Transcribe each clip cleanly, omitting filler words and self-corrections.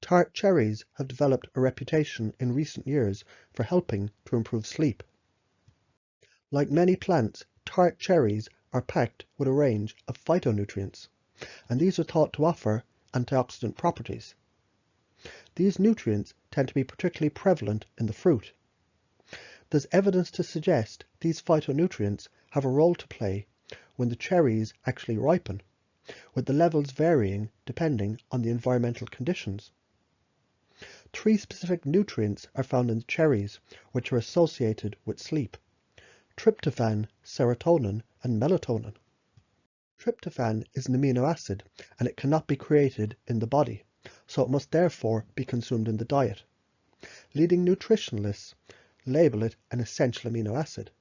Tart cherries have developed a reputation in recent years for helping to improve sleep. Like many plants, tart cherries are packed with a range of phytonutrients, and these are thought to offer antioxidant properties. These nutrients tend to be particularly prevalent in the fruit. There's evidence to suggest these phytonutrients have a role to play when the cherries actually ripen, with the levels varying depending on the environmental conditions. 3 specific nutrients are found in the cherries which are associated with sleep: tryptophan, serotonin, and melatonin. Tryptophan is an amino acid and it cannot be created in the body, so it must therefore be consumed in the diet. Leading nutritionalists label it an essential amino acid.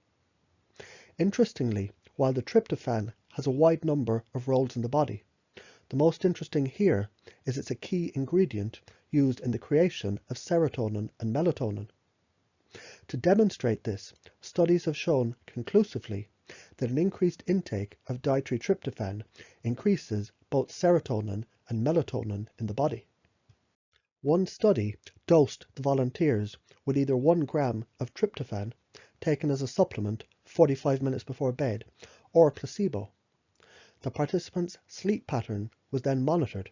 Interestingly, while the tryptophan has a wide number of roles in the body, the most interesting here is it's a key ingredient used in the creation of serotonin and melatonin. To demonstrate this, studies have shown conclusively that an increased intake of dietary tryptophan increases both serotonin and melatonin in the body. One study dosed the volunteers with either 1 gram of tryptophan taken as a supplement 45 minutes before bed or placebo. The participants' sleep pattern was then monitored.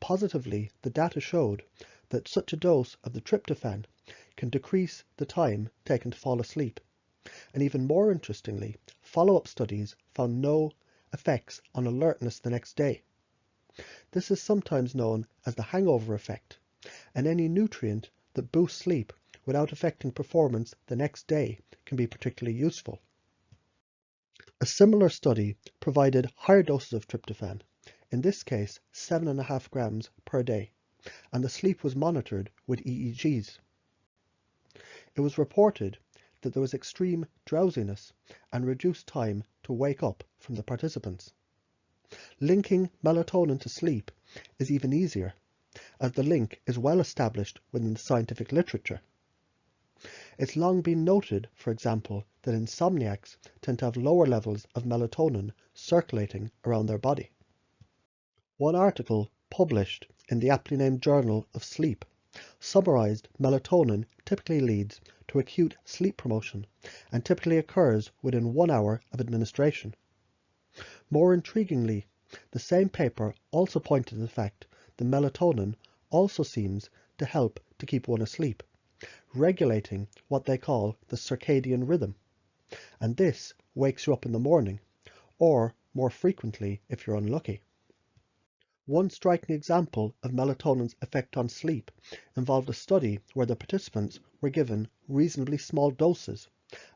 Positively, the data showed that such a dose of the tryptophan can decrease the time taken to fall asleep. And even more interestingly, follow-up studies found no effects on alertness the next day. This is sometimes known as the hangover effect, and any nutrient that boosts sleep without affecting performance the next day can be particularly useful. A similar study provided higher doses of tryptophan, in this case 7.5 grams per day, and the sleep was monitored with EEGs. It was reported that there was extreme drowsiness and reduced time to wake up from the participants. Linking melatonin to sleep is even easier, as the link is well established within the scientific literature. It's long been noted, for example, that insomniacs tend to have lower levels of melatonin circulating around their body. One article published in the aptly named Journal of Sleep summarized melatonin typically leads to acute sleep promotion and typically occurs within 1 hour of administration. More intriguingly, the same paper also pointed to the fact that melatonin also seems to help to keep one asleep, regulating what they call the circadian rhythm, and this wakes you up in the morning, or more frequently if you're unlucky. One striking example of melatonin's effect on sleep involved a study where the participants were given reasonably small doses,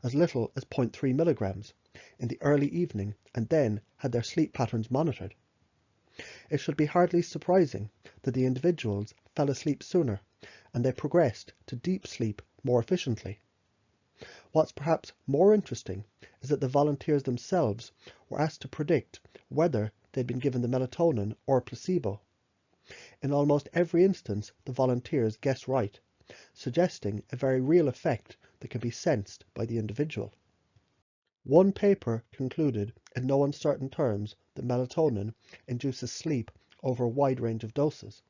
as little as 0.3 milligrams, in the early evening and then had their sleep patterns monitored. It should be hardly surprising that the individuals fell asleep sooner and they progressed to deep sleep more efficiently. What's perhaps more interesting is that the volunteers themselves were asked to predict whether they'd been given the melatonin or placebo. In almost every instance, the volunteers guessed right, suggesting a very real effect that can be sensed by the individual. One paper concluded in no uncertain terms that melatonin induces sleep over a wide range of doses.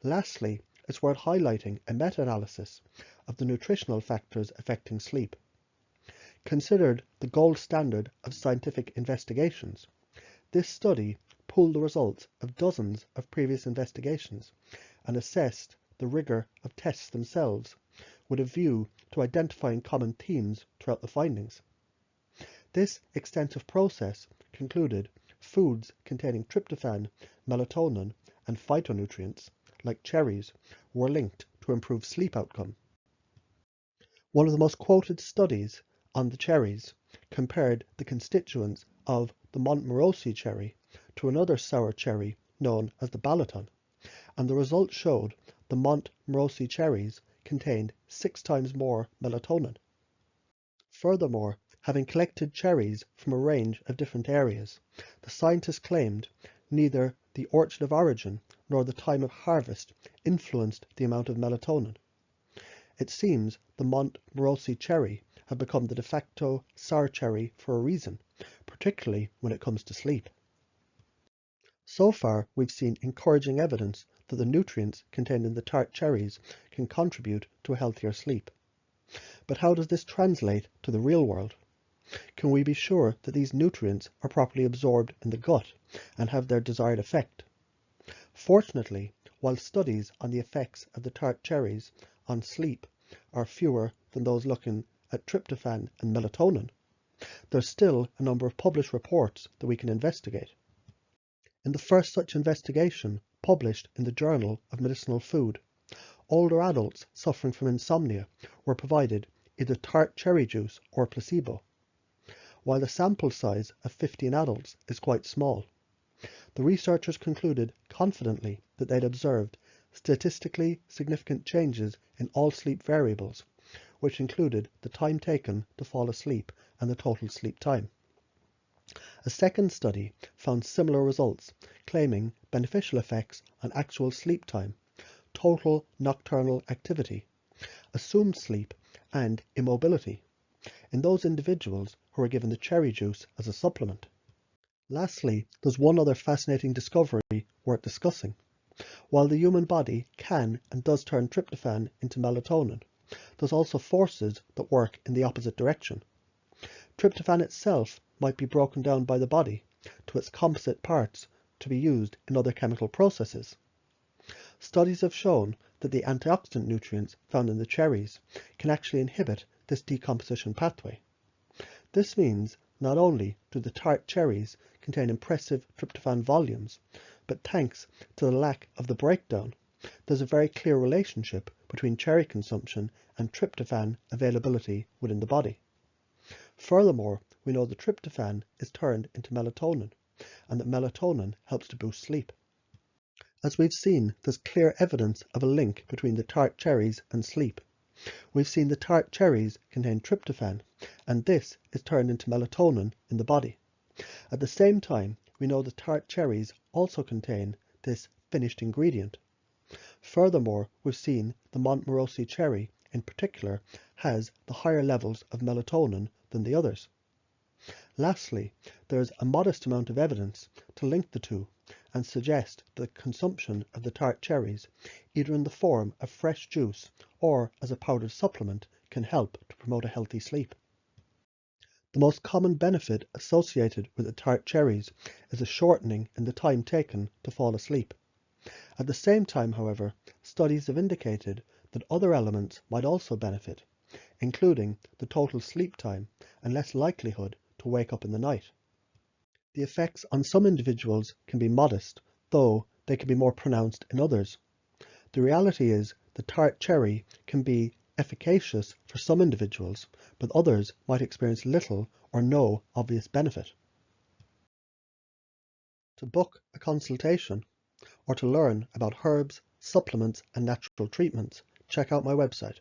Lastly, it's worth highlighting a meta-analysis of the nutritional factors affecting sleep. Considered the gold standard of scientific investigations, this study pooled the results of dozens of previous investigations and assessed the rigor of tests themselves with a view to identifying common themes throughout the findings. This extensive process concluded foods containing tryptophan, melatonin, and phytonutrients, like cherries, were linked to improved sleep outcome. One of the most quoted studies on the cherries compared the constituents of the Montmorency cherry to another sour cherry known as the Balaton, and the results showed the Montmorency cherries contained 6 times more melatonin. Furthermore, having collected cherries from a range of different areas, the scientists claimed neither the orchard of origin nor the time of harvest influenced the amount of melatonin. It seems the Montmorency cherry had become the de facto sour cherry for a reason, particularly when it comes to sleep. So far, we've seen encouraging evidence that the nutrients contained in the tart cherries can contribute to a healthier sleep. But how does this translate to the real world? Can we be sure that these nutrients are properly absorbed in the gut and have their desired effect? Fortunately, while studies on the effects of the tart cherries on sleep are fewer than those looking at tryptophan and melatonin, there's still a number of published reports that we can investigate. In the first such investigation, published in the Journal of Medicinal Food, older adults suffering from insomnia were provided either tart cherry juice or placebo. While the sample size of 15 adults is quite small, the researchers concluded confidently that they'd observed statistically significant changes in all sleep variables, which included the time taken to fall asleep and the total sleep time. A second study found similar results, claiming beneficial effects on actual sleep time, total nocturnal activity, assumed sleep, and immobility in those individuals who were given the cherry juice as a supplement. Lastly, there's one other fascinating discovery worth discussing. While the human body can and does turn tryptophan into melatonin, there's also forces that work in the opposite direction. Tryptophan itself might be broken down by the body to its composite parts to be used in other chemical processes. Studies have shown that the antioxidant nutrients found in the cherries can actually inhibit this decomposition pathway. This means not only do the tart cherries contain impressive tryptophan volumes, but thanks to the lack of the breakdown, there's a very clear relationship between cherry consumption and tryptophan availability within the body. Furthermore, we know that tryptophan is turned into melatonin, and that melatonin helps to boost sleep. As we've seen, there's clear evidence of a link between the tart cherries and sleep. We've seen the tart cherries contain tryptophan, and this is turned into melatonin in the body. At the same time, we know the tart cherries also contain this finished ingredient. Furthermore, we've seen the Montmorency cherry, in particular, has the higher levels of melatonin than the others. Lastly, there is a modest amount of evidence to link the two and suggest that consumption of the tart cherries, either in the form of fresh juice or as a powdered supplement, can help to promote a healthy sleep. The most common benefit associated with the tart cherries is a shortening in the time taken to fall asleep. At the same time, however, studies have indicated that other elements might also benefit, including the total sleep time and less likelihood to wake up in the night. The effects on some individuals can be modest, though they can be more pronounced in others. The reality is the tart cherry can be efficacious for some individuals, but others might experience little or no obvious benefit. To book a consultation or to learn about herbs, supplements, and natural treatments, check out my website.